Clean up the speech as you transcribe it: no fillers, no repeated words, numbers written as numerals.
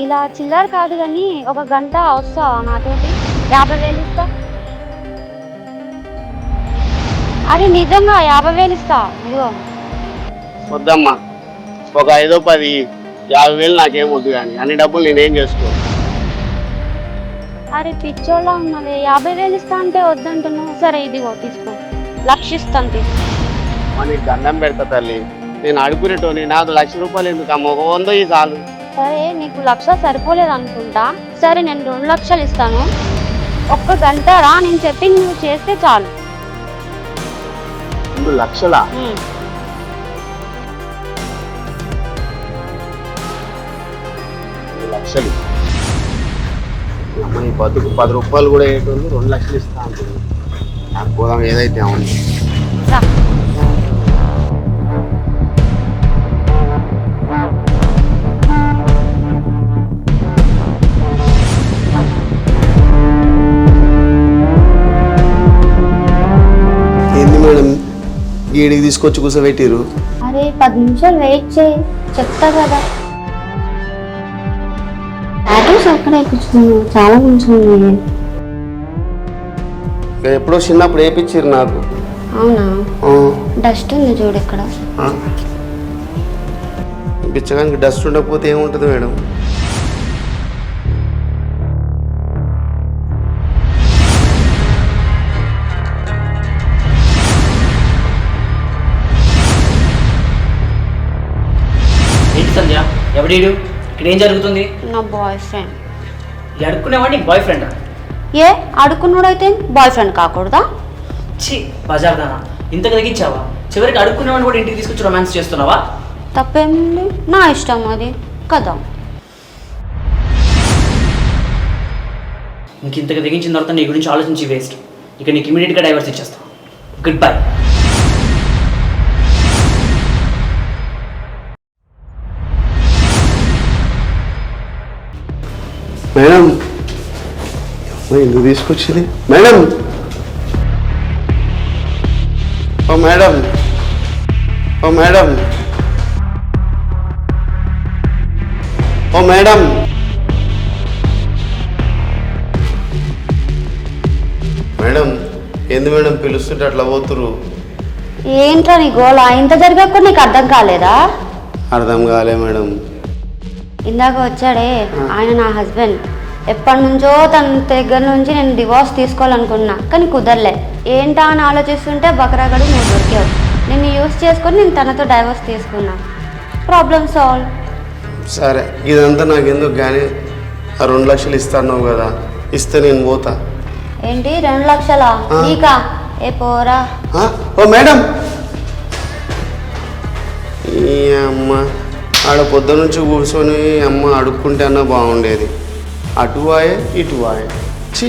ఇలా చిల్లర కాదు కానీ ఒక గంట వస్తావా నాతోటి? 50,000 ఇస్తా. అది నిజంగా 50,000 ఇస్తా. ఇదిగో. వద్దమ్మా, ఒక 5 10 50,000 నాకేం వద్దు, కానీ అన్ని డబ్బులు నేనేం చేసుకో. అరే పిచ్చోళ్ళ ఉన్నది, 50,000 ఇస్తా అంటే వద్దంటున్నావు. సరే ఇదిగో తీసుకో, 1,00,000 ఇస్తాను తీసుకో. నీకు దండం పెడతా తల్లి, నేను అడుగునేటోని. నాకు ₹1,00,000 ఎందుకు అమ్మ, ఒక 100 ఈ చాలు. సరే నీకు 1,00,000 సరిపోలేదు అనుకుంటా. సరే నేను 2,00,000 ఇస్తాను. ఒక్క గంట రా, నేను చెప్పింది నువ్వు చేస్తే చాలు. 2 లక్షలా? 2 లక్షలు అమ్మ, ఈ బతుకు 10 రూపాయలు కూడా వేయటోళ్ళు 2 లక్షలు ఇస్తా అంటుంది. నాకు పోదాం, ఏదైతే అవును. రా. ఏంది మేడం గీడికి తీసుకొచ్చి కూర్చోబెట్టిరు? అరే 10 నిమిషాలు వెయిట్ చేయి, చెప్తా కదా. టాటూస్ అక్కడే కూర్చున్నాను, చాలా కొంచెం ఉన్నాయి. ఎప్పుడో చిన్నప్పుడు వేయించారు నాకు. అవునా? డస్ట్ ఉంది చూడు ఇక్కడ. బిచ్చగానికి డస్ట్ ఉండకపోతే ఏముంటుంది మేడం? ఏంటి సంధ్య, ఎవడీడు? ఇక్కడ ఏం జరుగుతుంది? నా బాయ్ ఫ్రెండ్. అడుక్కునేవాడిని బాయ్ ఫ్రెండా? ఏ అడుక్కున్నాడైతే బాయ్ ఫ్రెండ్ కాకూడదా? ఛీ బజార్ దానా, ఇంతకు తగ్గించావా? చివరికి అడుక్కునేవాడిని కూడా ఇంటికి తీసుకొచ్చి రొమాన్స్ చేస్తున్నావా? తప్పేముంది, నా ఇష్టం అది కదా. ఇంతకు తెగించిన తర్వాత నీ గురించి ఆలోచించి వేస్ట్. ఇక నీకు ఇమీడియట్గా డైవర్స్ ఇచ్చేస్తాను. Good bye. మేడం ఎందుకు తీసుకొచ్చింది మేడం? ఓ మేడం, ఓ మేడం, ఓ మేడం. మేడం ఏంది మేడం పిలుస్తుంటే అట్లా పోతురు? ఏంట్రా నీ గోళ? ఇంత జరగకుండా నీకు అర్థం కాలేదా? అర్థం కాలే మేడం. ఇందాక వచ్చాడే ఆయన నా హస్బెండ్. ఎప్పటి నుంచో తన దగ్గర నుంచి నేను డివోర్స్ తీసుకోవాలనుకున్నా, కానీ కుదరలే. ఏంటా అని ఆలోచిస్తుంటే బకరాగడు నువ్వు దొరికావు. నిన్ను యూజ్ చేసుకొని నేను తనతో డైవోర్స్ తీసుకున్నా. Problem solve. సరే ఇదంతా నాకు ఎందుకు కానీ, ఆ 2 లక్షలు ఇస్తాను కదా, ఇస్తే నేను పోతా. ఏంటి 2 లక్షలా? నీకా? ఏ పోరా. ఓ మేడం, ఈ అమ్మ ఆడ పొద్దు నుంచి కూర్చొని అమ్మ అడుక్కుంటే అన్నా బాగుండేది. అటు వాయే ఇటు వాయే. ఛీ.